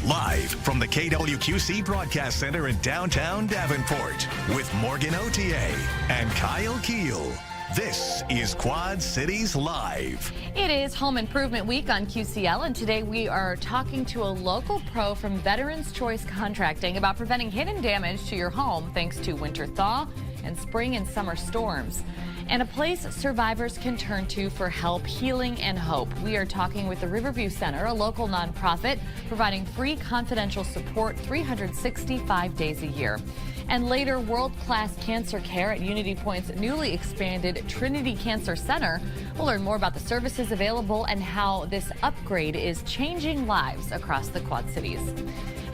Live from the KWQC Broadcast Center in downtown Davenport with Morgan Otier and Kyle Keel. This is Quad Cities Live. It is Home Improvement Week on QCL, and today we are talking to a local pro from Veterans Choice Contracting about preventing hidden damage to your home thanks to winter thaw and spring and summer storms. And a place survivors can turn to for help, healing, and hope. We are talking with the Riverview Center, a local nonprofit providing free confidential support 365 days a year. And later, world-class cancer care at Unity Point's newly expanded Trinity Cancer Center. We'll learn more about the services available and how this upgrade is changing lives across the Quad Cities.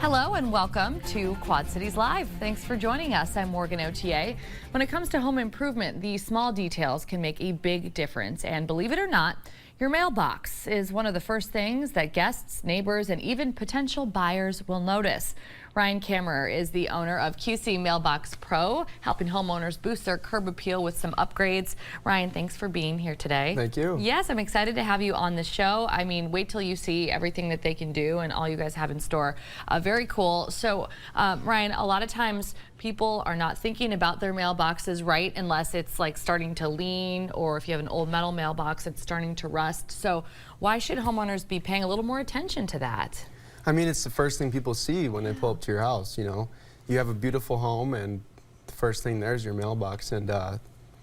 Hello and welcome to Quad Cities Live. Thanks for joining us. I'm Morgan Otier. When it comes to home improvement, the small details can make a big difference. And believe it or not, your mailbox is one of the first things that guests, neighbors, and even potential buyers will notice. Ryan Kammerer is the owner of QC Mailbox Pro, helping homeowners boost their curb appeal with some upgrades. Ryan, thanks for being here today. Thank you. Yes, I'm excited to have you on the show. I mean, wait till you see everything that they can do and all you guys have in store. Very cool. So, Ryan, a lot of times people are not thinking about their mailboxes right unless it's like starting to lean, or if you have an old metal mailbox, it's starting to rust. So why should homeowners be paying a little more attention to that? I mean, it's the first thing people see when they pull up to your house, you know. You have a beautiful home and the first thing there's your mailbox, and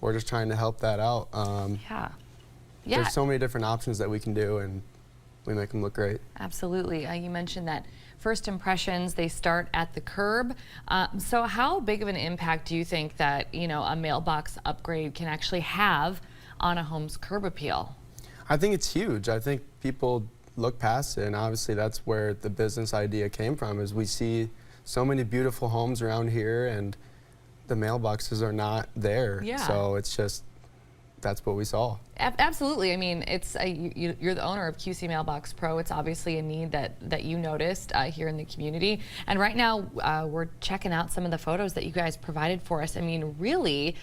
we're just trying to help that out. There's so many different options that we can do, and we make them look great. Absolutely. You mentioned that first impressions, they start at the curb. So how big of an impact do you think that, you know, a mailbox upgrade can actually have on a home's curb appeal? I think it's huge. I think people look past it, and obviously that's where the business idea came from, is we see so many beautiful homes around here and the mailboxes are not there. Yeah. So it's just, that's what we saw. Absolutely. I mean, it's you're the owner of QC Mailbox Pro. It's obviously a need that you noticed here in the community. And right now we're checking out some of the photos that you guys provided for us. I mean, really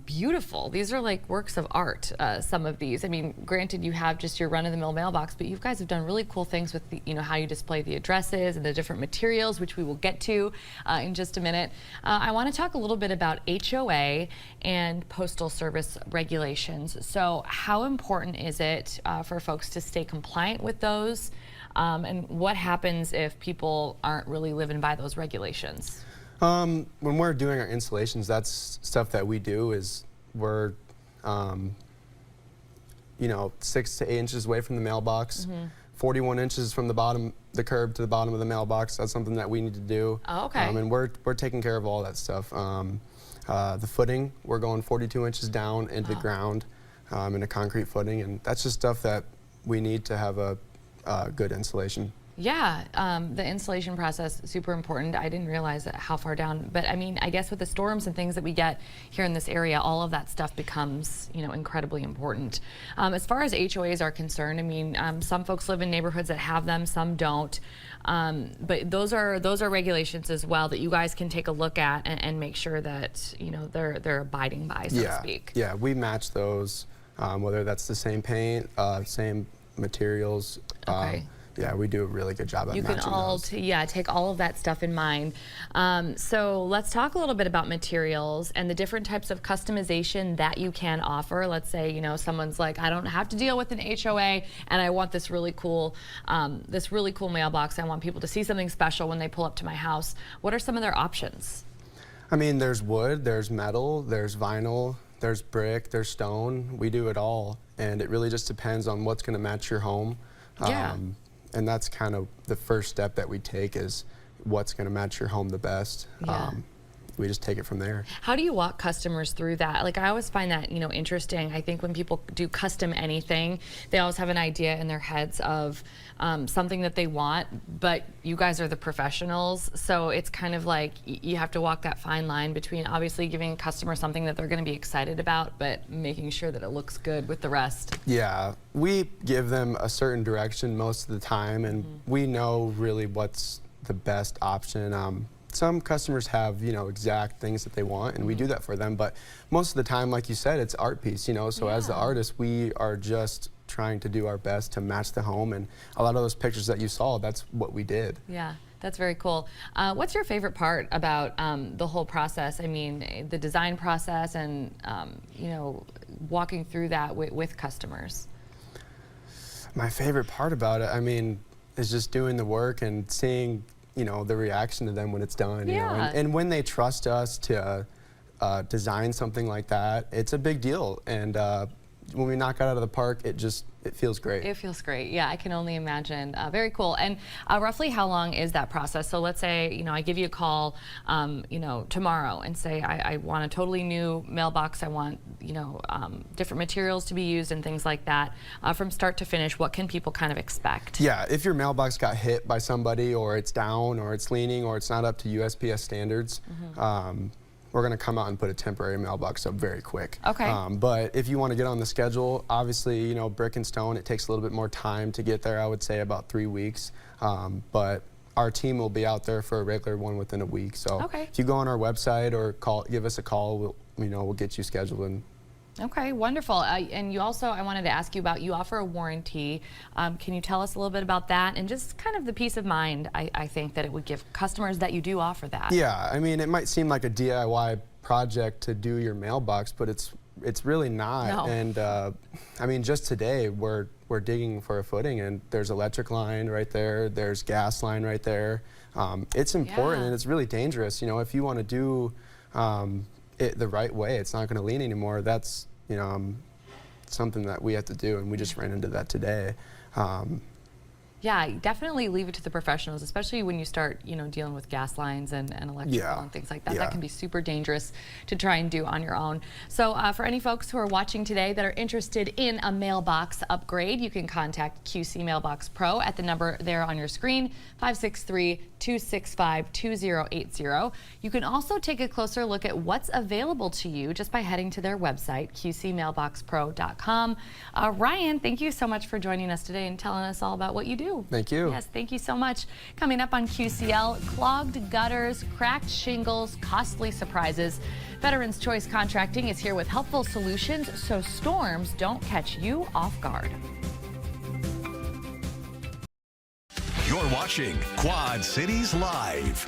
beautiful. These are like works of art, some of these. I mean, granted, you have just your run-of-the-mill mailbox, but you guys have done really cool things with the, you know, how you display the addresses and the different materials, which we will get to in just a minute. I want to talk a little bit about HOA and Postal Service regulations. So how important is it for folks to stay compliant with those? And what happens if people aren't really living by those regulations? When we're doing our installations, that's stuff that we do. Is we're, you know, 6 to 8 inches away from the mailbox, 41 inches from the curb to the bottom of the mailbox. That's something that we need to do. Oh, okay. And we're taking care of all that stuff. The footing, we're going 42 inches down into the ground in a concrete footing, and that's just stuff that we need to have a good installation. Yeah, the installation process, super important. I didn't realize how far down, but I mean, I guess with the storms and things that we get here in this area, all of that stuff becomes, you know, incredibly important. As far as HOAs are concerned, I mean, some folks live in neighborhoods that have them, some don't. But those are regulations as well that you guys can take a look at and make sure that, you know, they're abiding by, so to speak. Yeah, we match those, whether that's the same paint, same materials. Okay. Yeah, we do a really good job at matching those. You can take all of that stuff in mind. So let's talk a little bit about materials and the different types of customization that you can offer. Let's say, you know, someone's like, I don't have to deal with an HOA, and I want this really cool mailbox. I want people to see something special when they pull up to my house. What are some of their options? I mean, there's wood, there's metal, there's vinyl, there's brick, there's stone. We do it all, and it really just depends on what's going to match your home. Yeah. And that's kind of the first step that we take, is what's going to match your home the best. Yeah. We just take it from there. How do you walk customers through that? Like, I always find that, you know, interesting. I think when people do custom anything, they always have an idea in their heads of something that they want, but you guys are the professionals. So it's kind of like you have to walk that fine line between obviously giving a customer something that they're going to be excited about, but making sure that it looks good with the rest. Yeah, we give them a certain direction most of the time, and we know really what's the best option. Some customers have, you know, exact things that they want, and we do that for them. But most of the time, like you said, it's art piece, you know. So as the artist, we are just trying to do our best to match the home, and a lot of those pictures that you saw, that's what we did. Yeah. That's very cool. What's your favorite part about the whole process? I mean, the design process and, you know, walking through that with customers. My favorite part about it, I mean, is just doing the work and seeing, you know, the reaction to them when it's done. Yeah. You know? And when they trust us to design something like that, it's a big deal. And when we knock it out of the park, it feels great. It feels great. Yeah, I can only imagine. Very cool. And roughly how long is that process? So let's say, you know, I give you a call, you know, tomorrow and say I want a totally new mailbox. I want, you know, different materials to be used and things like that. From start to finish, what can people kind of expect? Yeah, if your mailbox got hit by somebody, or it's down, or it's leaning, or it's not up to USPS standards, we're going to come out and put a temporary mailbox up very quick. Okay. But if you want to get on the schedule, obviously, you know, brick and stone, it takes a little bit more time to get there. I would say about 3 weeks. But our team will be out there for a regular one within a week. So if you go on our website or give us a call, we'll get you scheduled. And okay, wonderful. And you also, I wanted to ask you about, you offer a warranty. Can you tell us a little bit about that and just kind of the peace of mind I think that it would give customers that you do offer that? Yeah, I mean, it might seem like a DIY project to do your mailbox, but it's really not. No. And I mean, just today we're digging for a footing, and there's electric line right there, there's gas line right there. It's important, and it's really dangerous. You know, if you want to do it the right way, it's not going to lean anymore. That's, you know, something that we have to do, and we just ran into that today. Yeah, definitely leave it to the professionals, especially when you start, you know, dealing with gas lines and electrical and things like that. That can be super dangerous to try and do on your own. So for any folks who are watching today that are interested in a mailbox upgrade, you can contact QC Mailbox Pro at the number there on your screen, 563-265-2080. You can also take a closer look at what's available to you just by heading to their website, qcmailboxpro.com. Ryan, thank you so much for joining us today and telling us all about what you do. Thank you. Yes, thank you so much. Coming up on QCL, clogged gutters, cracked shingles, costly surprises. Veterans Choice Contracting is here with helpful solutions so storms don't catch you off guard. You're watching Quad Cities Live.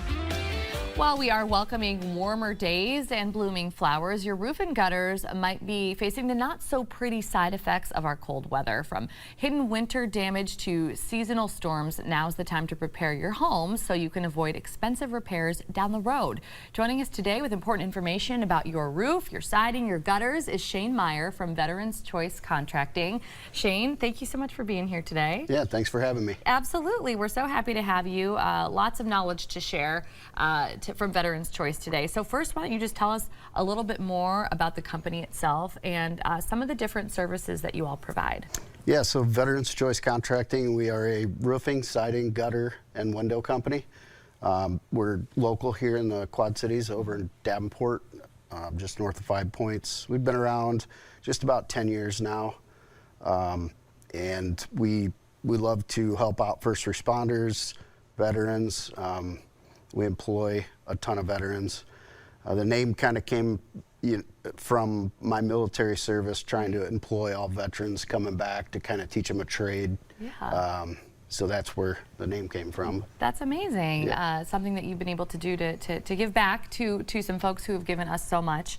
While we are welcoming warmer days and blooming flowers, your roof and gutters might be facing the not so pretty side effects of our cold weather. From hidden winter damage to seasonal storms, now's the time to prepare your home so you can avoid expensive repairs down the road. Joining us today with important information about your roof, your siding, your gutters is Shane Meyer from Veterans Choice Contracting. Shane, thank you so much for being here today. Yeah, thanks for having me. Absolutely. We're so happy to have you. Lots of knowledge to share from Veterans Choice today. So first, why don't you just tell us a little bit more about the company itself and some of the different services that you all provide. Yeah, so Veterans Choice Contracting, we are a roofing, siding, gutter, and window company. We're local here in the Quad Cities over in Davenport, just north of 5 Points. We've been around just about 10 years now, and we love to help out first responders, veterans. We employ a ton of veterans. The name kind of came from my military service, trying to employ all veterans coming back to kind of teach them a trade. Yeah. So that's where the name came from. That's amazing. Yeah. Something that you've been able to do to give back to some folks who have given us so much.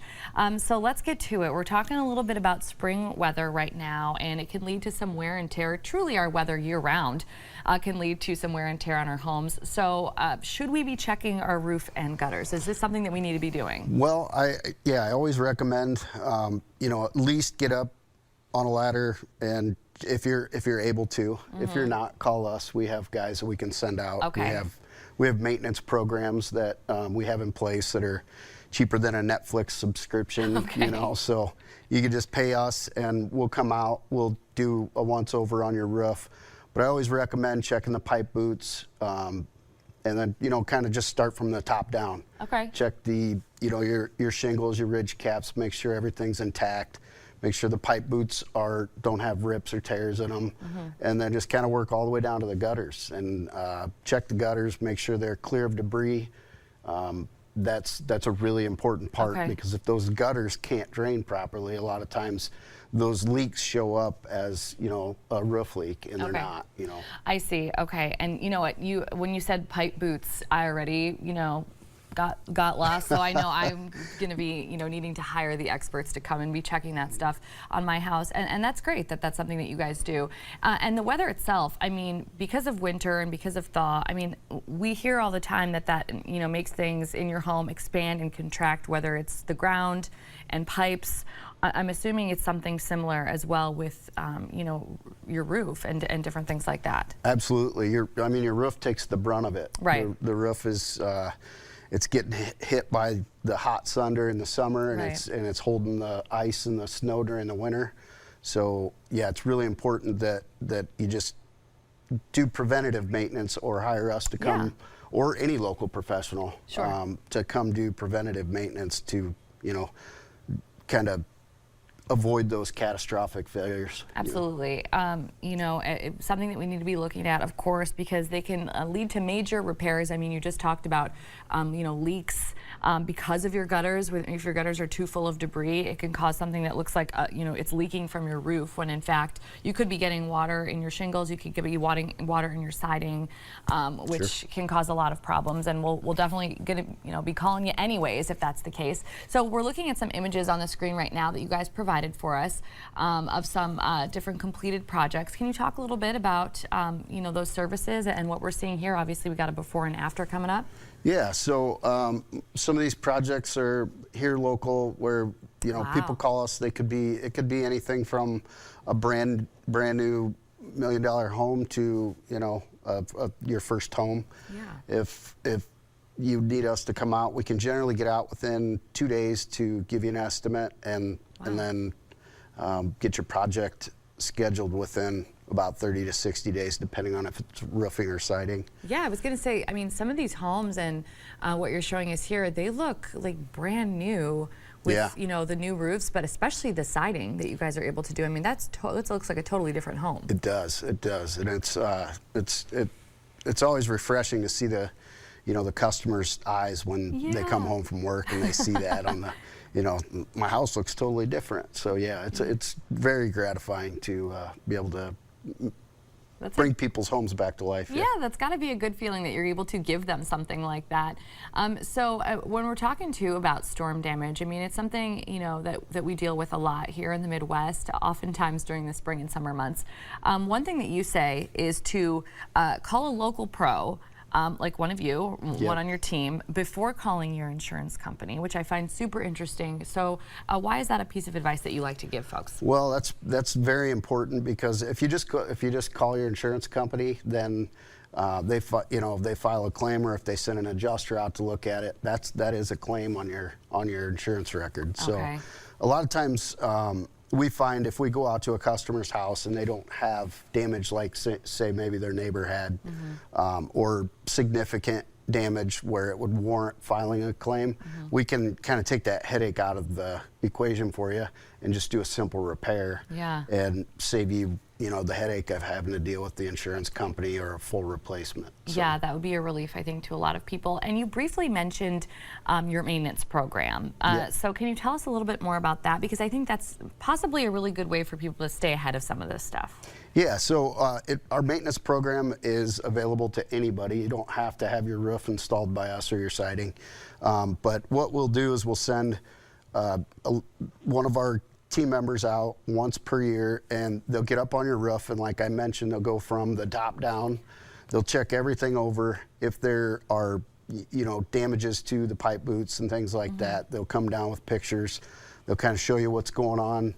So let's get to it. We're talking a little bit about spring weather right now, and it can lead to some wear and tear. Truly, our weather year-round can lead to some wear and tear on our homes. So should we be checking our roof and gutters? Is this something that we need to be doing? Well, I always recommend, at least get up on a ladder, and if you're able to. If you're not, call us. We have guys that we can send out. Okay. We have maintenance programs that we have in place that are cheaper than a Netflix subscription. Okay. So you can just pay us and we'll come out. We'll do a once over on your roof. But I always recommend checking the pipe boots, and then kind of just start from the top down. Okay. Check your shingles, your ridge caps. Make sure everything's intact. Make sure the pipe boots don't have rips or tears in them, and then just kind of work all the way down to the gutters and check the gutters. Make sure they're clear of debris. that's a really important part, because if those gutters can't drain properly, a lot of times those leaks show up as, you know, a roof leak, and they're not, you know. I see. Okay. And you know what, when you said pipe boots, I already, you know, got lost. So I know I'm going to be, you know, needing to hire the experts to come and be checking that stuff on my house. And that's great that that's something that you guys do. And the weather itself, I mean, because of winter and because of thaw, I mean, we hear all the time that, you know, makes things in your home expand and contract, whether it's the ground and pipes. I'm assuming it's something similar as well with, you know, your roof and different things like that. Absolutely. I mean, your roof takes the brunt of it. Right. The roof is, it's getting hit by the hot sun during the summer, and it's holding the ice and the snow during the winter. So yeah, it's really important that you just do preventative maintenance, or hire us to come, or any local professional to come do preventative maintenance to, you know, kind of avoid those catastrophic failures. Absolutely. You know, something that we need to be looking at, of course, because they can lead to major repairs. I mean, you just talked about, you know, leaks because of your gutters. If your gutters are too full of debris, it can cause something that looks like, you know, it's leaking from your roof, when in fact you could be getting water in your shingles, you could be water in your siding, which can cause a lot of problems. And we'll definitely you know, be calling you anyways if that's the case. So we're looking at some images on the screen right now that you guys provided for us of some different completed projects. Can you talk a little bit about you know, those services and what we're seeing here? Obviously, we got a before and after coming up. Yeah, so some of these projects are here local, where, you know, people call us. It could be anything from a brand new $1 million home to, you know, your first home. Yeah. If you need us to come out, we can generally get out within 2 days to give you an estimate, and then get your project scheduled within about 30 to 60 days, depending on if it's roofing or siding. Yeah, I was going to say, I mean, some of these homes and what you're showing us here, they look like brand new with, you know, the new roofs, but especially the siding that you guys are able to do. I mean, that looks like a totally different home. It does, and it's always refreshing to see the, you know, the customer's eyes when they come home from work and they see that on the, you know, my house looks totally different. So yeah, it's very gratifying to be able to bring people's homes back to life. Yeah, that's got to be a good feeling that you're able to give them something like that. So when we're talking to you about storm damage, I mean, it's something, you know, that we deal with a lot here in the Midwest, oftentimes during the spring and summer months. One thing that you say is to call a local pro, like one of you, one on your team, before calling your insurance company, which I find super interesting. So why is that a piece of advice that you like to give folks? Well, that's very important, because if you just call your insurance company, then they file a claim, or if they send an adjuster out to look at it, that is a claim on your insurance record. So a lot of times we find if we go out to a customer's house and they don't have damage like say maybe their neighbor had, or significant damage where it would warrant filing a claim, we can kind of take that headache out of the equation for you and just do a simple repair and save you, you know, the headache of having to deal with the insurance company or a full replacement. So. Yeah, that would be a relief, I think, to a lot of people. And you briefly mentioned your maintenance program. So can you tell us a little bit more about that? Because I think that's possibly a really good way for people to stay ahead of some of this stuff. Yeah, so our maintenance program is available to anybody. You don't have to have your roof installed by us or your siding. But what we'll do is we'll send one of our team members out once per year, and they'll get up on your roof, and like I mentioned, they'll go from the top down. They'll check everything over. If there are, you know, damages to the pipe boots and things like that, they'll come down with pictures. They'll kind of show you what's going on,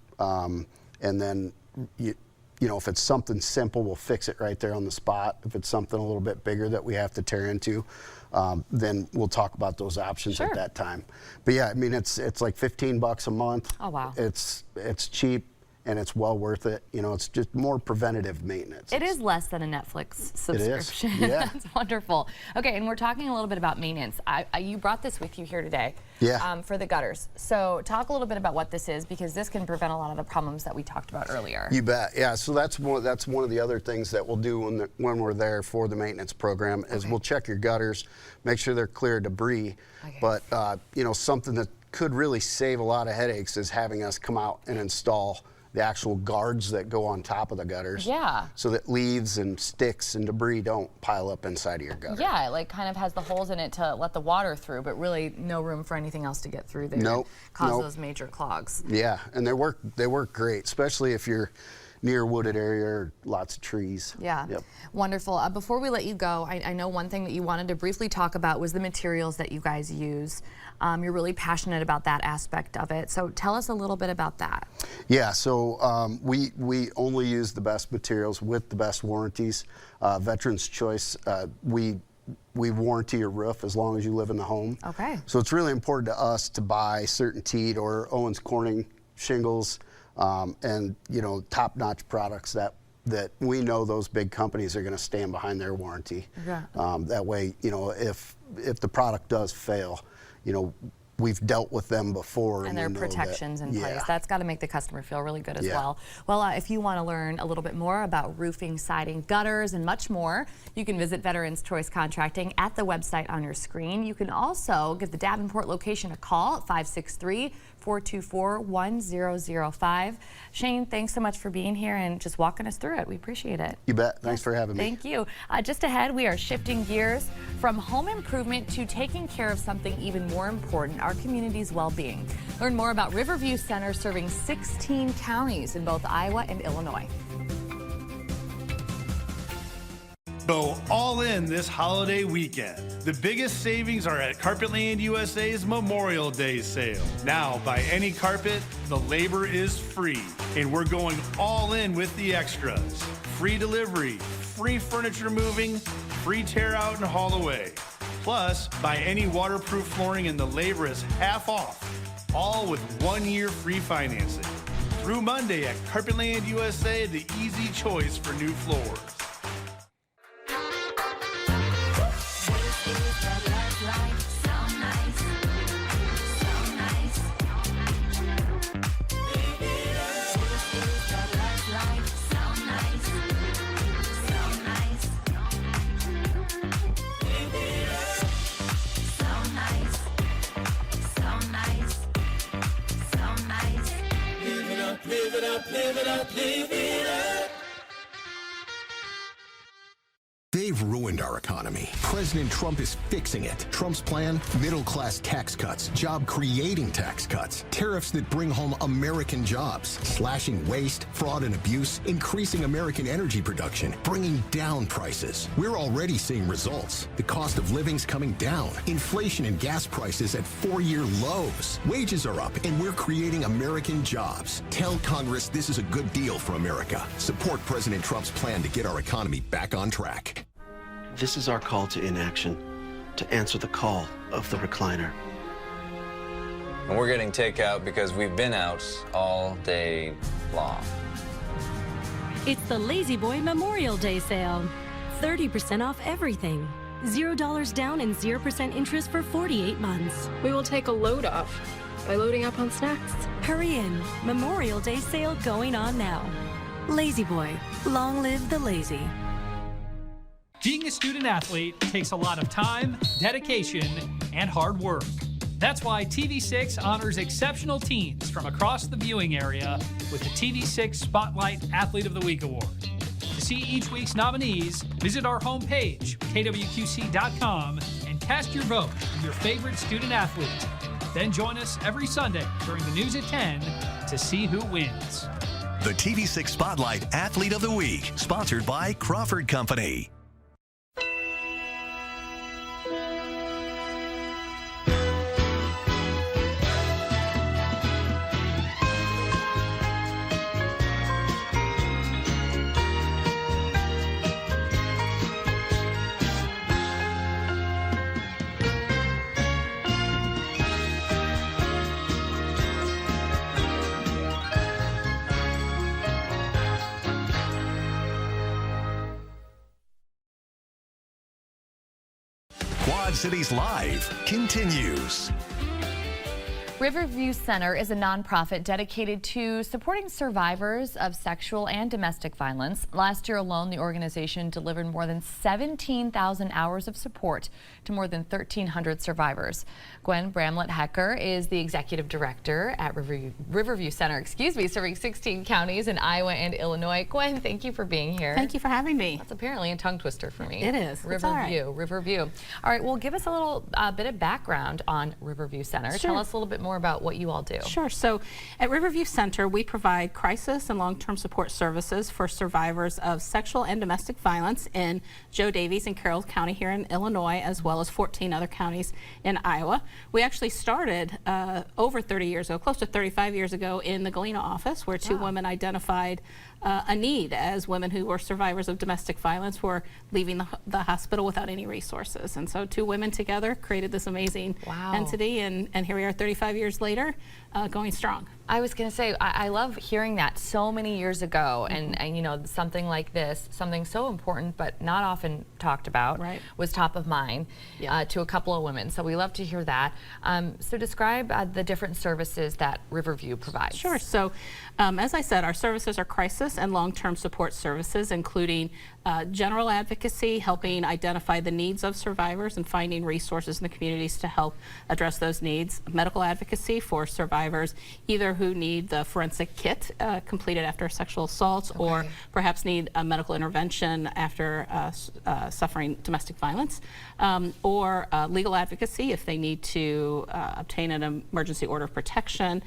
and then you know, if it's something simple, we'll fix it right there on the spot. If it's something a little bit bigger that we have to tear into, then we'll talk about those options at that time. But yeah, I mean, it's like $15 a month. Oh wow! It's cheap. and it's well worth it. You know, it's just more preventative maintenance. It is less than a Netflix subscription. It is. Yeah. That's wonderful. Okay, and we're talking a little bit about maintenance. You brought this with you here today. Yeah. For the gutters. So talk a little bit about what this is, because this can prevent a lot of the problems that we talked about earlier. You bet. Yeah. So that's one of the other things that we'll do when we're there for the maintenance program is we'll check your gutters, make sure they're clear of debris. Okay. But you know, something that could really save a lot of headaches is having us come out and install the actual guards that go on top of the gutters. Yeah. So that leaves and sticks and debris don't pile up inside of your gutter. Yeah, it like kind of has the holes in it to let the water through, but really no room for anything else to get through there. Nope. Cause those major clogs. Yeah, and they work great, especially if you're near a wooded area or lots of trees. Yeah, yep. Wonderful. Before we let you go, I know one thing that you wanted to briefly talk about was the materials that you guys use. You're really passionate about that aspect of it. So tell us a little bit about that. Yeah, so we only use the best materials with the best warranties. Veterans Choice, we warranty your roof as long as you live in the home. Okay. So it's really important to us to buy CertainTeed or Owens Corning shingles, and you know, top-notch products that we know those big companies are going to stand behind their warranty. Yeah. That way, you know, if the product does fail, you know, we've dealt with them before. And there are protections in place. That's got to make the customer feel really good as well. Well, if you want to learn a little bit more about roofing, siding, gutters, and much more, you can visit Veterans Choice Contracting at the website on your screen. You can also give the Davenport location a call at 563-424-1005. Shane, thanks so much for being here and just walking us through it. We appreciate it. You bet. Thanks for having me. Thank you. Just ahead, we are shifting gears from home improvement to taking care of something even more important, our community's well-being. Learn more about Riverview Center, serving 16 counties in both Iowa and Illinois. Go all in this holiday weekend. The biggest savings are at Carpetland USA's Memorial Day sale. Now, buy any carpet, the labor is free. And we're going all in with the extras. Free delivery, free furniture moving, free tear out and haul away. Plus, buy any waterproof flooring and the labor is half off. All with 1 year free financing. Through Monday at Carpetland USA, the easy choice for new floors. Live it up, live it up, live it up. They've ruined our economy. President Trump is fixing it. Trump's plan? Middle-class tax cuts, job-creating tax cuts, tariffs that bring home American jobs, slashing waste, fraud, and abuse, increasing American energy production, bringing down prices. We're already seeing results. The cost of living's coming down. Inflation and gas prices at 4-year lows. Wages are up, and we're creating American jobs. Tell Congress this is a good deal for America. Support President Trump's plan to get our economy back on track. This is our call to inaction, to answer the call of the recliner. And we're getting takeout because we've been out all day long. It's the La-Z-Boy Memorial Day sale. 30% off everything. $0 down and 0% interest for 48 months. We will take a load off by loading up on snacks. Hurry in. Memorial Day sale going on now. La-Z-Boy. Long live the lazy. Being a student athlete takes a lot of time, dedication, and hard work. That's why TV6 honors exceptional teens from across the viewing area with the TV6 Spotlight Athlete of the Week Award. To see each week's nominees, visit our homepage, kwqc.com, and cast your vote for your favorite student athlete. Then join us every Sunday during the news at 10 to see who wins. The TV6 Spotlight Athlete of the Week, sponsored by Crawford Company. Quad Cities Live continues. Riverview Center is a nonprofit dedicated to supporting survivors of sexual and domestic violence. Last year alone, the organization delivered more than 17,000 hours of support to more than 1,300 survivors. Gwen Bramlett-Hecker is the executive director at Riverview Center, serving 16 counties in Iowa and Illinois. Gwen, thank you for being here. Thank you for having me. That's apparently a tongue twister for me. It is. Riverview. All right, well, give us a little bit of background on Riverview Center. Sure. Tell us a little bit more about what you all do. Sure. So at Riverview Center, we provide crisis and long-term support services for survivors of sexual and domestic violence in Joe Daviess and Carroll County here in Illinois, as well as 14 other counties in Iowa. We actually started over 30 years ago, close to 35 years ago, in the Galena office, where two women identified a need as women who were survivors of domestic violence were leaving the hospital without any resources. And so two women together created this amazing entity, and here we are 35 years later, going strong. I was going to say, I love hearing that so many years ago, and you know, something like this, something so important but not often talked about, was top of mind to a couple of women. So we love to hear that. So describe the different services that Riverview provides. Sure. So as I said, our services are crisis and long-term support services, including general advocacy, helping identify the needs of survivors and finding resources in the communities to help address those needs. Medical advocacy for survivors, either who need the forensic kit completed after sexual assault, or perhaps need a medical intervention after suffering domestic violence, or legal advocacy if they need to obtain an emergency order of protection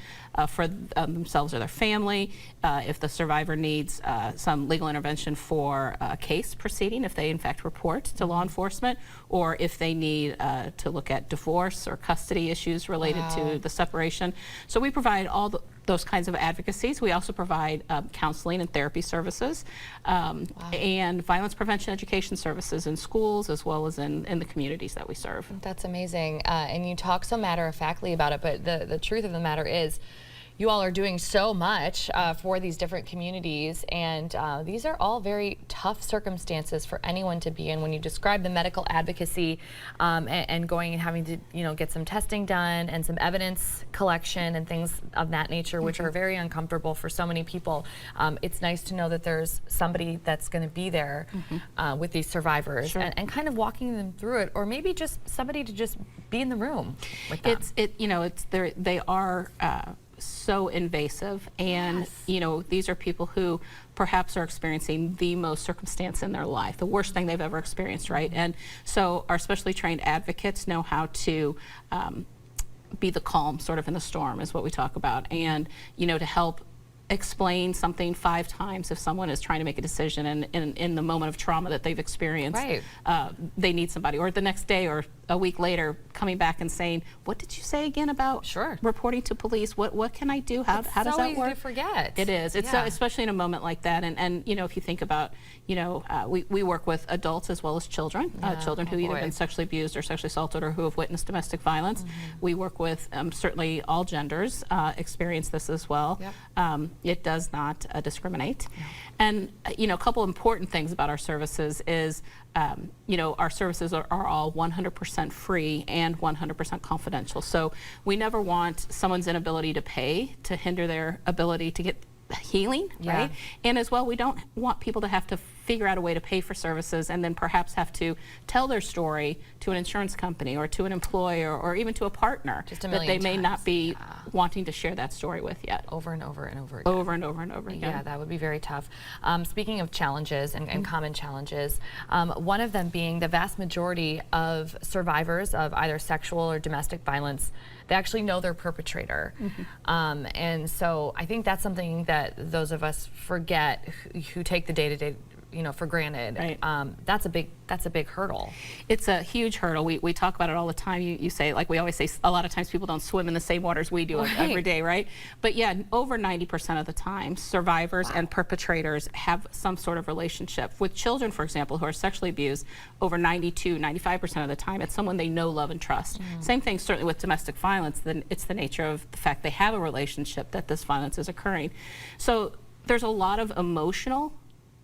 for themselves or their family, if the survivor needs some legal intervention for a case proceeding, if they in fact report to law enforcement, or if they need to look at divorce or custody issues related to the separation. So we provide all those kinds of advocacies. We also provide counseling and therapy services, and violence prevention education services in schools, as well as in the communities that we serve. That's amazing. And you talk so matter-of-factly about it, but the truth of the matter is, you all are doing so much for these different communities, and these are all very tough circumstances for anyone to be in. When you describe the medical advocacy and going and having to, you know, get some testing done and some evidence collection and things of that nature, which are very uncomfortable for so many people, it's nice to know that there's somebody that's going to be there with these survivors and kind of walking them through it, or maybe just somebody to just be in the room with them. They are so invasive, and you know, these are people who perhaps are experiencing the most circumstance in their life, the worst thing they've ever experienced, right? And so our specially trained advocates know how to be the calm sort of in the storm, is what we talk about, and you know, to help explain something 5 times if someone is trying to make a decision, and in the moment of trauma that they've experienced, they need somebody, or the next day or a week later coming back and saying, what did you say again about reporting to police? What can I do? How does that work? It's so easy to forget. It is. It's especially in a moment like that. And you know, if you think about, you know, we work with adults as well as children, children who either been sexually abused or sexually assaulted, or who have witnessed domestic violence. We work with certainly all genders experience this as well. It does not discriminate. And you know, a couple important things about our services is, you know, our services are all 100% free and 100% confidential. So we never want someone's inability to pay to hinder their ability to get healing, right? And as well, we don't want people to have to figure out a way to pay for services and then perhaps have to tell their story to an insurance company or to an employer or even to a partner that they may not be wanting to share that story with yet. Over and over and over again. Over and over and over again. Yeah, that would be very tough. Speaking of challenges and common challenges, one of them being the vast majority of survivors of either sexual or domestic violence, they actually know their perpetrator. And so I think that's something that those of us forget who take the day-to-day, you know, for granted. That's a big hurdle. It's a huge hurdle. We talk about it all the time. You say, like we always say, a lot of times people don't swim in the same waters we do every day, right? But yeah, over 90% of the time, survivors and perpetrators have some sort of relationship. With children, for example, who are sexually abused, over 95% of the time, it's someone they know, love, and trust. Same thing certainly with domestic violence. Then it's the nature of the fact they have a relationship that this violence is occurring. So there's a lot of emotional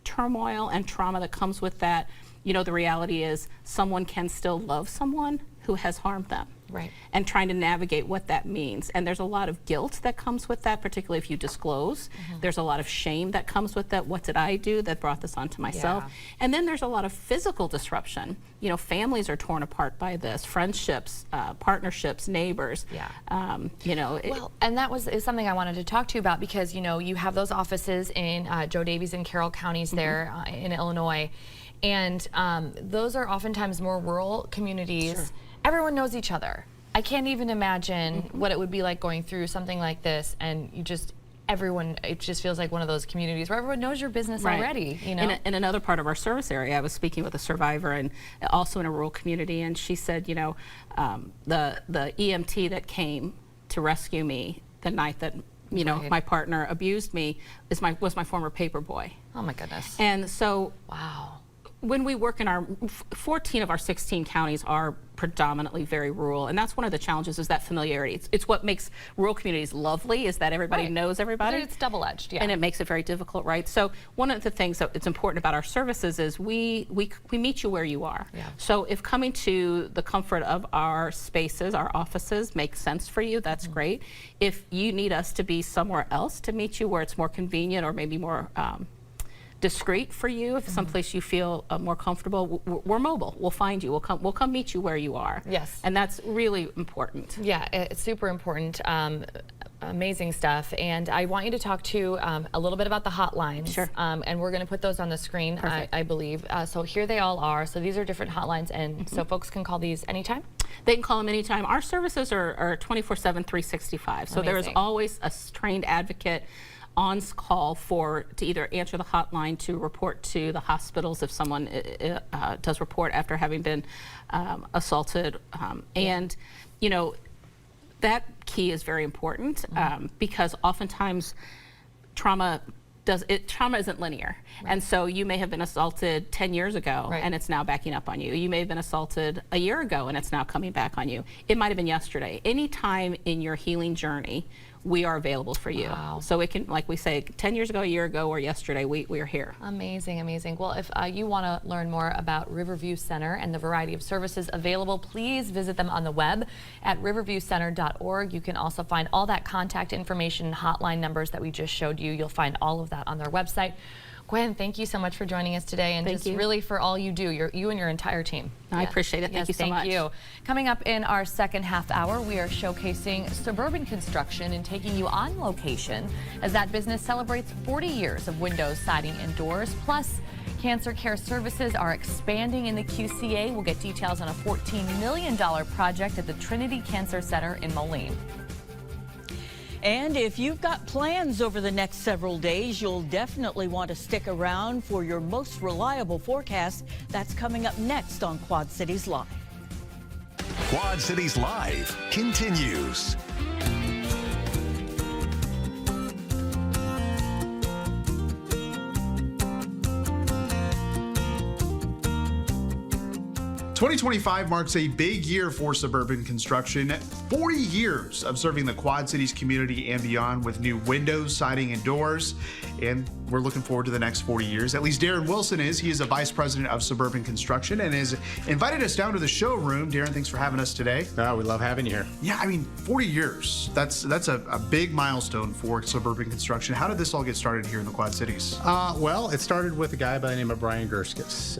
turmoil and trauma that comes with that. you know, the reality is someone can still love someone who has harmed them. Right. And trying to navigate what that means. And there's a lot of guilt that comes with that, particularly if you disclose. There's a lot of shame that comes with that. What did I do that brought this onto myself? Yeah. And then there's a lot of physical disruption. You know, families are torn apart by this, friendships, partnerships, neighbors. Yeah. You know. Well, and that is something I wanted to talk to you about, because, you know, you have those offices in Joe Davies and Carroll counties there in Illinois. And those are oftentimes more rural communities. Sure. Everyone knows each other. I can't even imagine what it would be like going through something like this, and you just, everyone, it just feels like one of those communities where everyone knows your business already, you know? In another part of our service area, I was speaking with a survivor, and also in a rural community, and she said, you know, the EMT that came to rescue me the night that, you know, my partner abused me was my former paper boy. Oh my goodness. And so, wow. When we work in our 14 of our 16 counties are predominantly very rural, and that's one of the challenges, is that familiarity. It's what makes rural communities lovely, is that everybody knows everybody. But it's double-edged, yeah. And it makes it very difficult, right? So one of the things that it's important about our services is we meet you where you are. Yeah. So if coming to the comfort of our spaces, our offices, makes sense for you, that's great. If you need us to be somewhere else to meet you where it's more convenient or maybe more discreet for you, if someplace you feel more comfortable, we're mobile. We'll find you. We'll come meet you where you are. Yes. And that's really important. Yeah, it's super important. Amazing stuff. And I want you to talk to a little bit about the hotlines. Sure. And we're going to put those on the screen, I believe. So here they all are. So these are different hotlines, and so folks can call these anytime? They can call them anytime. Our services are 24/7, 365. So there is always a trained advocate on call to either answer the hotline, to report to the hospitals if someone does report after having been assaulted. And, you know, that key is very important because oftentimes trauma isn't linear. And so you may have been assaulted 10 years ago and it's now backing up on you. You may have been assaulted a year ago and it's now coming back on you. It might have been yesterday. Any time in your healing journey, we are available for you. Wow. So it can, like we say, 10 years ago, a year ago, or yesterday, we are here. Amazing, amazing. Well, if you want to learn more about Riverview Center and the variety of services available, please visit them on the web at riverviewcenter.org. You can also find all that contact information and hotline numbers that we just showed you. You'll find all of that on their website. Gwen, thank you so much for joining us today, and just really for all you do, you and your entire team. I appreciate it. Thank you so much. Thank you. Coming up in our second half hour, we are showcasing Suburban Construction and taking you on location as that business celebrates 40 years of windows, siding, and doors. Plus, cancer care services are expanding in the QCA. We'll get details on a $14 million project at the Trinity Cancer Center in Moline. And if you've got plans over the next several days, you'll definitely want to stick around for your most reliable forecast. That's coming up next on Quad Cities Live. Quad Cities Live continues. '25 marks a big year for Suburban Construction. 40 years of serving the Quad Cities community and beyond with new windows, siding, and doors. And we're looking forward to the next 40 years. At least Darren Wilson is. He is a vice president of Suburban Construction and has invited us down to the showroom. Darren, thanks for having us today. Oh, we love having you here. Yeah, I mean, 40 years. That's a big milestone for Suburban Construction. How did this all get started here in the Quad Cities? Well, it started with a guy by the name of Brian Gerskis.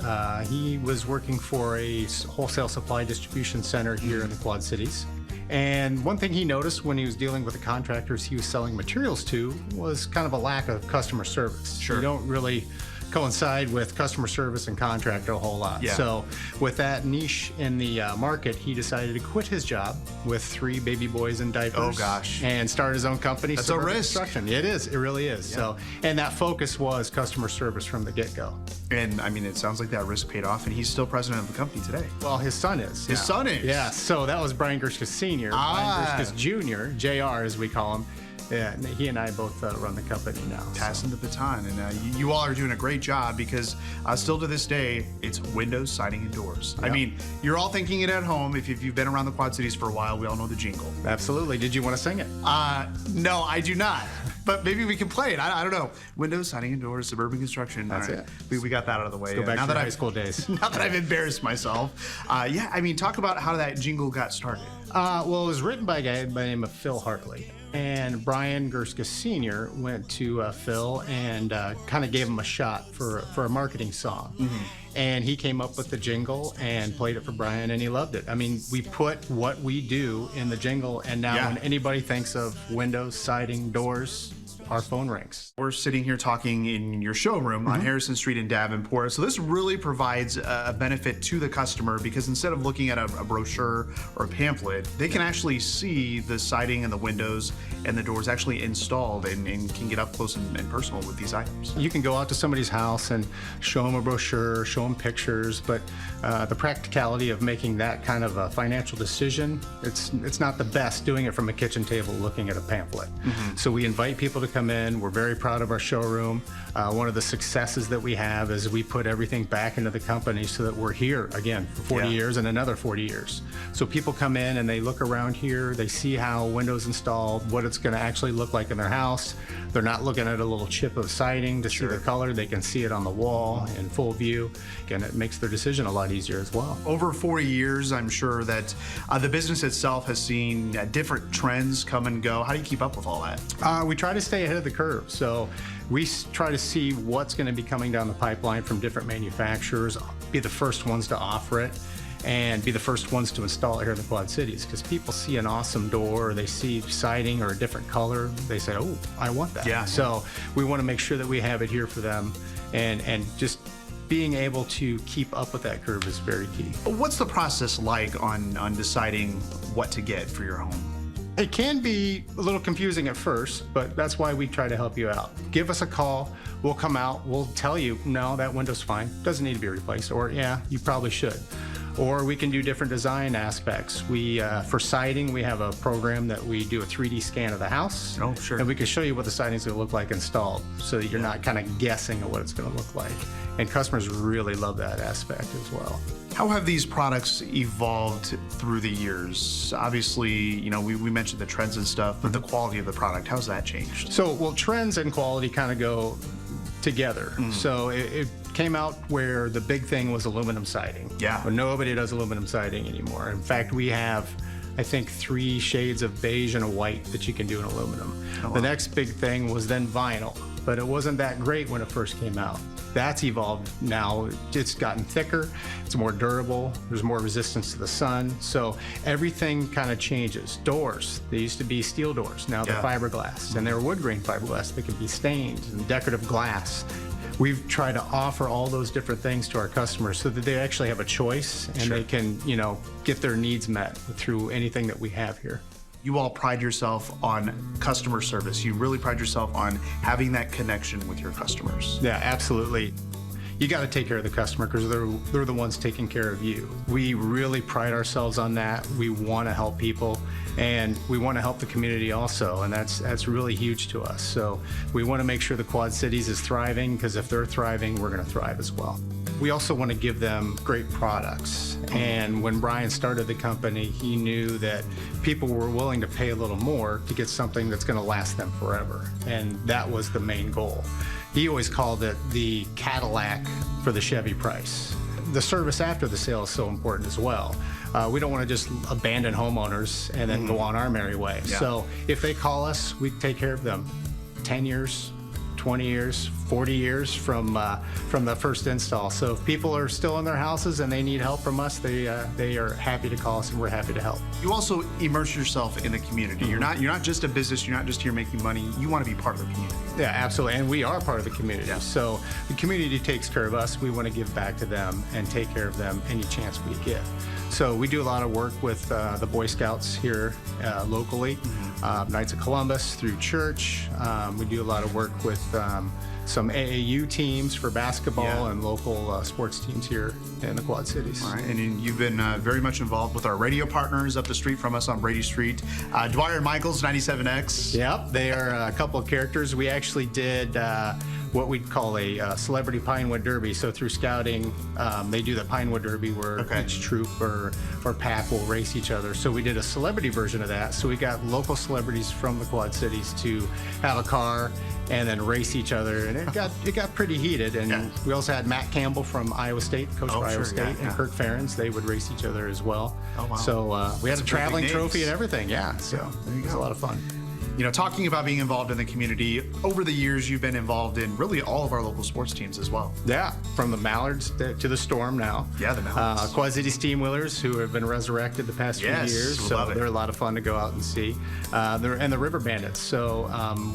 He was working for a wholesale supply distribution center here in the Quad Cities. And one thing he noticed when he was dealing with the contractors he was selling materials to was kind of a lack of customer service. Sure. You don't really coincide with customer service and contractor a whole lot. Yeah. So with that niche in the market, he decided to quit his job with 3 baby boys in diapers. Oh gosh. And start his own company. That's Suburban a risk. Construction. It is. It really is. Yeah. So, and that focus was customer service from the get-go. And I mean, it sounds like that risk paid off, and he's still president of the company today. Well, his son is. His son is? Yeah. So that was Brian Gerskis Sr. Brian Gerskis Jr., JR as we call him. Yeah, he and I both run the company now. Passing the baton, and you all are doing a great job because still to this day, it's windows, siding, and doors. Yep. I mean, you're all thinking it at home. If you've been around the Quad Cities for a while, we all know the jingle. Absolutely. Did you want to sing it? No, I do not. but maybe we can play it. I don't know. Windows, siding and doors, suburban construction. That's all right. it. We got that out of the way. Let's go back now to that your high school days. Now that I've embarrassed myself. Yeah, I mean, talk about how that jingle got started. Well, it was written by a guy by the name of Phil Hartley. And Brian Gerskis Sr. went to Phil and kind of gave him a shot for a marketing song. And he came up with the jingle and played it for Brian, and he loved it. I mean, we put what we do in the jingle, and now when anybody thinks of windows, siding, doors, our phone rings. We're sitting here talking in your showroom on Harrison Street in Davenport. So this really provides a benefit to the customer because instead of looking at a brochure or a pamphlet, they can actually see the siding and the windows and the doors actually installed and can get up close and personal with these items. You can go out to somebody's house and show them a brochure, show them pictures, but the practicality of making that kind of a financial decision, it's not the best doing it from a kitchen table looking at a pamphlet. So we invite people to come in. We're very proud of our showroom. One of the successes that we have is we put everything back into the company so that we're here again for 40 years and another 40 years. So people come in and they look around here, they see how Windows installed, what it's going to actually look like in their house. They're not looking at a little chip of siding to see the color. They can see it on the wall in full view. Again, it makes their decision a lot easier as well. Over 40 years, I'm sure that the business itself has seen different trends come and go. How do you keep up with all that? We try to stay ahead of the curve. So we try to see what's going to be coming down the pipeline from different manufacturers, be the first ones to offer it, and be the first ones to install it here in the Quad Cities. Because people see an awesome door, or they see siding or a different color, they say, oh, I want that. So we want to make sure that we have it here for them, and just being able to keep up with that curve is very key. What's the process like on deciding what to get for your home? It can be a little confusing at first, but that's why we try to help you out. Give us a call, we'll come out, we'll tell you, no, that window's fine, doesn't need to be replaced, or yeah, you probably should. Or we can do different design aspects. For siding, we have a program that we do a 3D scan of the house. Oh, sure. And we can show you what the siding's gonna look like installed, so that you're not kind of guessing at what it's gonna look like. And customers really love that aspect as well. How have these products evolved through the years? Obviously, you know, we mentioned the trends and stuff, but the quality of the product, how's that changed? So, well, trends and quality kind of go together. So it came out where the big thing was aluminum siding. But nobody does aluminum siding anymore. In fact, we have, I think, 3 shades of beige and a white that you can do in aluminum. The next big thing was then vinyl, but it wasn't that great when it first came out. That's evolved now. It's gotten thicker, it's more durable, there's more resistance to the sun. So everything kind of changes. Doors, they used to be steel doors, now they're fiberglass, and they're wood grain fiberglass that can be stained, and decorative glass. We've tried to offer all those different things to our customers so that they actually have a choice and they can, you know, get their needs met through anything that we have here. You all pride yourself on customer service. You really pride yourself on having that connection with your customers. Yeah, absolutely. You got to take care of the customer because they're the ones taking care of you. We really pride ourselves on that. We want to help people, and we want to help the community also, and that's really huge to us. So we want to make sure the Quad Cities is thriving, because if they're thriving, we're going to thrive as well. We also want to give them great products. And when Brian started the company, he knew that people were willing to pay a little more to get something that's going to last them forever. And that was the main goal. He always called it the Cadillac for the Chevy price. The service after the sale is so important as well. We don't want to just abandon homeowners and then go on our merry way. So if they call us, we take care of them. 10 years, 20 years, 40 years from the first install. So if people are still in their houses and they need help from us, they are happy to call us, and we're happy to help. You also immerse yourself in the community. You're not just a business. You're not just here making money. You want to be part of the community. Yeah, absolutely, and we are part of the community. So the community takes care of us. We want to give back to them and take care of them any chance we get. So we do a lot of work with the Boy Scouts here locally, Knights of Columbus, through church. We do a lot of work with some AAU teams for basketball and local sports teams here in the Quad Cities. All right, and you've been very much involved with our radio partners up the street from us on Brady Street. Dwyer and Michaels, 97X. Yep, they are a couple of characters. We actually did what we'd call a celebrity Pinewood Derby. So through scouting, they do the Pinewood Derby where each troop or pack will race each other. So we did a celebrity version of that. So we got local celebrities from the Quad Cities to have a car and then race each other, and it got pretty heated. And we also had Matt Campbell from Iowa State, coach for Iowa State, and Kirk Ferentz. They would race each other as well. Oh, wow. So we had a traveling trophy and everything. Yeah, so it was a lot of fun. You know, talking about being involved in the community, over the years you've been involved in really all of our local sports teams as well. Yeah, from the Mallards to the Storm now. Yeah, the Mallards. Quad City Steamwheelers, who have been resurrected the past few years, so they're a lot of fun to go out and see. And the River Bandits. So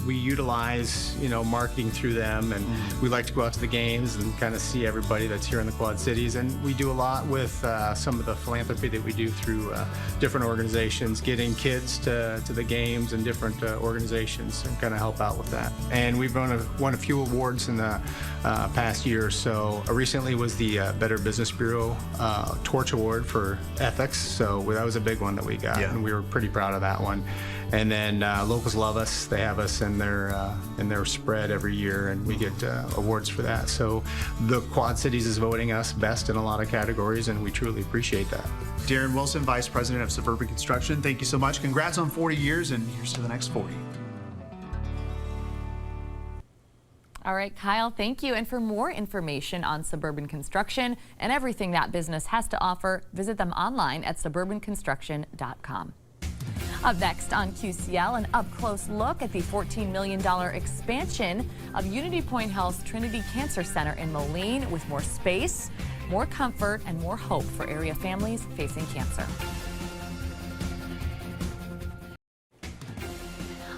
we utilize, marketing through them, and we like to go out to the games and kind of see everybody that's here in the Quad Cities. And we do a lot with some of the philanthropy that we do through different organizations, getting kids to the games and different organizations, and kind of help out with that. And we've won a few awards in the past year or so. Recently was the Better Business Bureau Torch Award for ethics, so that was a big one that we got, and we were pretty proud of that one. And then Locals Love Us, they have us in their spread every year, and we get awards for that. So the Quad Cities is voting us best in a lot of categories, and we truly appreciate that. Darren Wilson, Vice President of Suburban Construction, thank you so much. Congrats on 40 years, and here's to the next 40. All right, Kyle, thank you. And for more information on Suburban Construction and everything that business has to offer, visit them online at suburbanconstruction.com. Up next on QCL, an up-close look at the $14 million expansion of Unity Point Health's Trinity Cancer Center in Moline, with more space, more comfort, and more hope for area families facing cancer.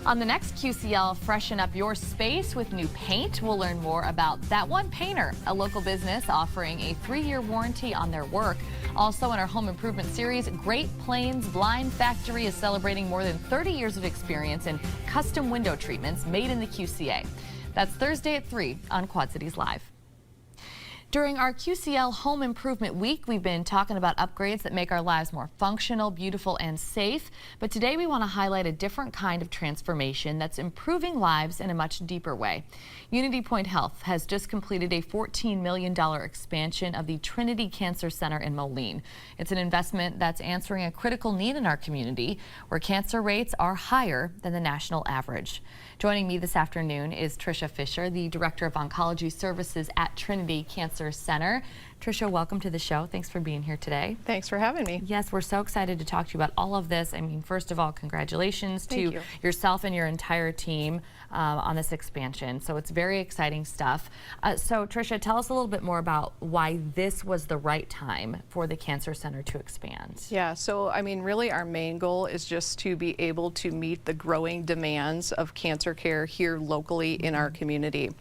On the next QCL, freshen up your space with new paint. We'll learn more about That One Painter, a local business offering a 3-year warranty on their work. Also in our home improvement series, Great Plains Blind Factory is celebrating more than 30 years of experience in custom window treatments made in the QCA. That's Thursday at 3 on Quad Cities Live. During our QCL Home Improvement Week, we've been talking about upgrades that make our lives more functional, beautiful, and safe. But today we want to highlight a different kind of transformation that's improving lives in a much deeper way. Unity Point Health has just completed a $14 million expansion of the Trinity Cancer Center in Moline. It's an investment that's answering a critical need in our community, where cancer rates are higher than the national average. Joining me this afternoon is Tricia Fisher, the Director of Oncology Services at Trinity Cancer Center. Tricia, welcome to the show. Thanks for being here today. Thanks for having me. Yes, we're so excited to talk to you about all of this. I mean, first of all, congratulations to yourself and your entire team on this expansion. So it's very exciting stuff. So Tricia, tell us a little bit more about why this was the right time for the Cancer Center to expand. Yeah, so I mean, really our main goal is just to be able to meet the growing demands of cancer care here locally in our community.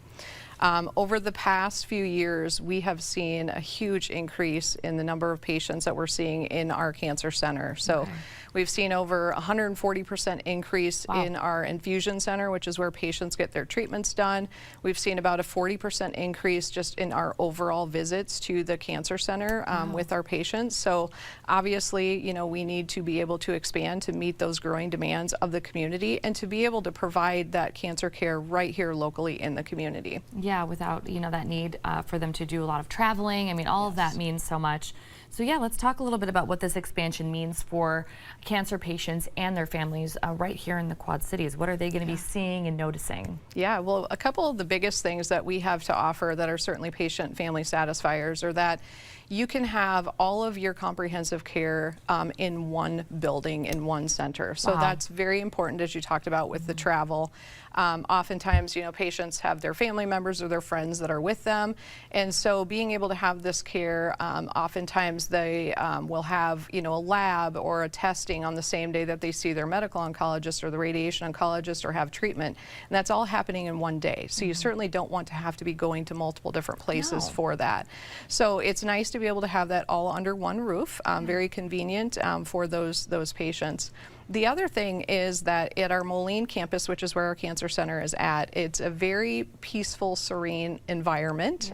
Over the past few years, we have seen a huge increase in the number of patients that we're seeing in our cancer center. So we've seen over 140% increase in our infusion center, which is where patients get their treatments done. We've seen about a 40% increase just in our overall visits to the cancer center with our patients. So obviously, we need to be able to expand to meet those growing demands of the community and to be able to provide that cancer care right here locally in the community. Yeah, without, that need for them to do a lot of traveling. I mean, all of that means so much. So yeah, let's talk a little bit about what this expansion means for cancer patients and their families right here in the Quad Cities. What are they going to be seeing and noticing? Yeah, well, a couple of the biggest things that we have to offer that are certainly patient family satisfiers are that you can have all of your comprehensive care in one building, in one center. So that's very important, as you talked about with the travel. Oftentimes, patients have their family members or their friends that are with them. And so being able to have this care, oftentimes they will have, a lab or a testing on the same day that they see their medical oncologist or the radiation oncologist or have treatment. And that's all happening in one day. So you certainly don't want to have to be going to multiple different places for that. So it's nice to be able to have that all under one roof, very convenient for those patients. The other thing is that at our Moline campus, which is where our cancer center is at, it's a very peaceful, serene environment.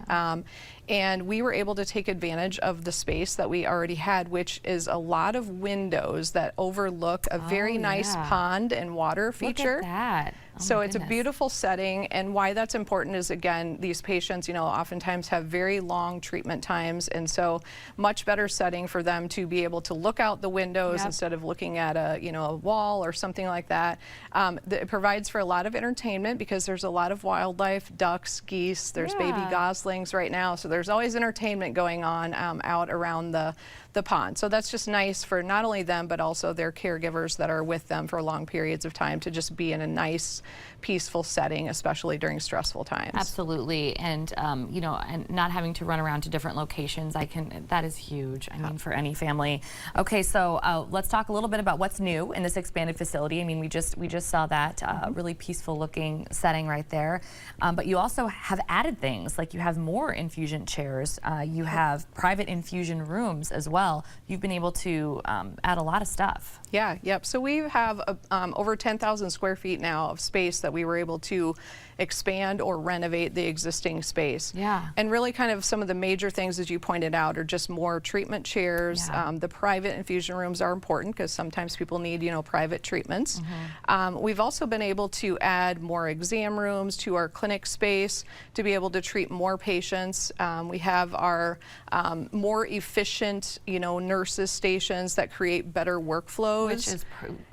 And we were able to take advantage of the space that we already had, which is a lot of windows that overlook a very nice pond and water feature. Look at that. So it's a beautiful setting, and why that's important is, again, these patients, you know, oftentimes have very long treatment times, and so much better setting for them to be able to look out the windows instead of looking at a, you know, a wall or something like that. It provides for a lot of entertainment because there's a lot of wildlife, ducks, geese, there's baby goslings right now, so there's always entertainment going on out around the pond. So that's just nice for not only them, but also their caregivers that are with them for long periods of time to just be in a nice, peaceful setting, especially during stressful times. Absolutely, and you know, and not having to run around to different locations, that is huge. I mean, for any family. Okay, so let's talk a little bit about what's new in this expanded facility. I mean, we just saw that really peaceful looking setting right there, but you also have added things, like you have more infusion chairs, you have private infusion rooms as well. You've been able to add a lot of stuff. Yeah, yep. So we have over 10,000 square feet now of space that we were able to expand or renovate the existing space. Yeah. And really kind of some of the major things, as you pointed out, are just more treatment chairs. The private infusion rooms are important because sometimes people need, you know, private treatments. We've also been able to add more exam rooms to our clinic space to be able to treat more patients. We have our more efficient, you know, nurses stations that create better workflows. Which is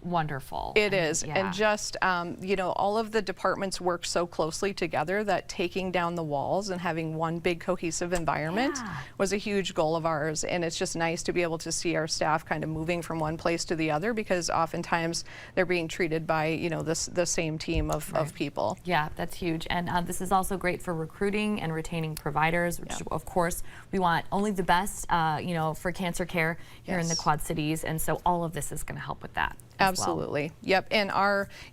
wonderful. It is. And just, you know, all of the departments work so closely together that taking down the walls and having one big cohesive environment was a huge goal of ours. And it's just nice to be able to see our staff kind of moving from one place to the other, because oftentimes they're being treated by, you know, the same team of people. Yeah, that's huge. And this is also great for recruiting and retaining providers, which of course we want only the best, you know, for cancer care here in the Quad Cities. And so all of this is going to help with that. Absolutely. Yep. And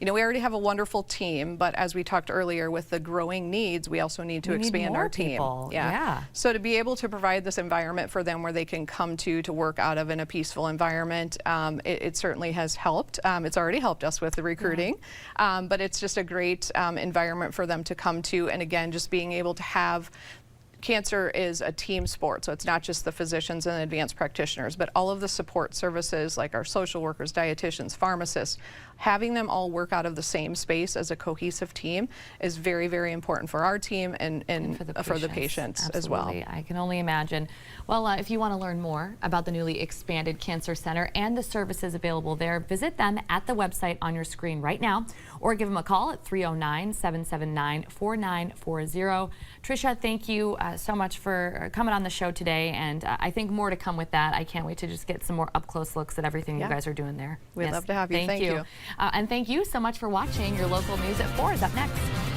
you know, we already have a wonderful team, but as we talked earlier, with the growing needs, we also need to expand our team. Yeah. So to be able to provide this environment for them where they can come to work out of in a peaceful environment, it certainly has helped. It's already helped us with the recruiting, but it's just a great environment for them to come to. And again, just being able to have cancer is a team sport, so it's not just the physicians and advanced practitioners, but all of the support services like our social workers, dietitians, pharmacists, having them all work out of the same space as a cohesive team is very, very important for our team and for the patients as well. I can only imagine. Well, if you want to learn more about the newly expanded Cancer Center and the services available there, visit them at the website on your screen right now, or give them a call at 309-779-4940. Tricia, thank you so much for coming on the show today, and I think more to come with that. I can't wait to just get some more up-close looks at everything you guys are doing there. We'd love to have you. Thank you. And thank you so much for watching. Your local news at 4 is up next.